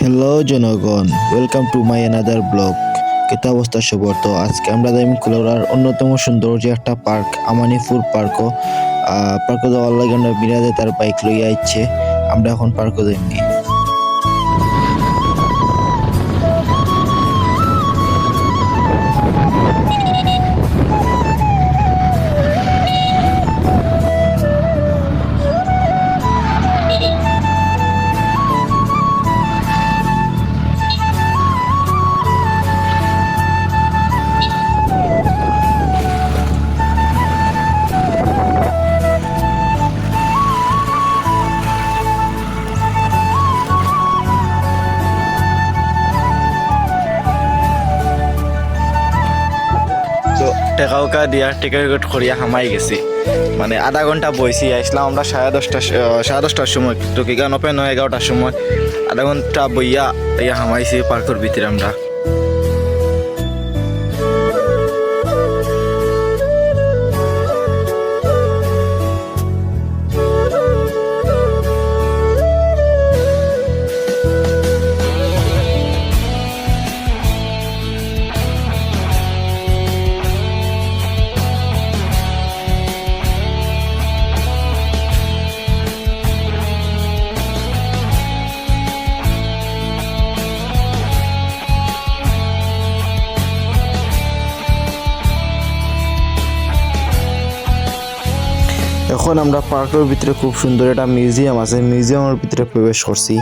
Hello জনগণ, welcome to my another blog. কেতা অবস্থা সবর? তো আজকে আমরা যাইম কুলাউড়ার অন্যতম সৌন্দর্য একটা পার্ক, আমানিপুর পার্কও। পার্কে যাওয়ার লাগে আমরা বিরাজে তার বাইক লইয়া আইছে। আমরা এখন পার্কে যাইম কি। তো টেকাউকা দিয়া টিকিট করিয়া হামাই গেছি, মানে আধা ঘন্টা বইছি। আসলাম আমরা সাড়ে দশটার সময়, তো কি গান ওপেন হয় 11টার সময়। আধা ঘন্টা বইয়া ইয়া হামাইছি পার্কের ভিতরে আমরা। এখন আমরা পার্কের ভিতরে খুব সুন্দর একটা মিউজিয়াম আছে, মিউজিয়ামের ভিতরে প্রবেশ করছি।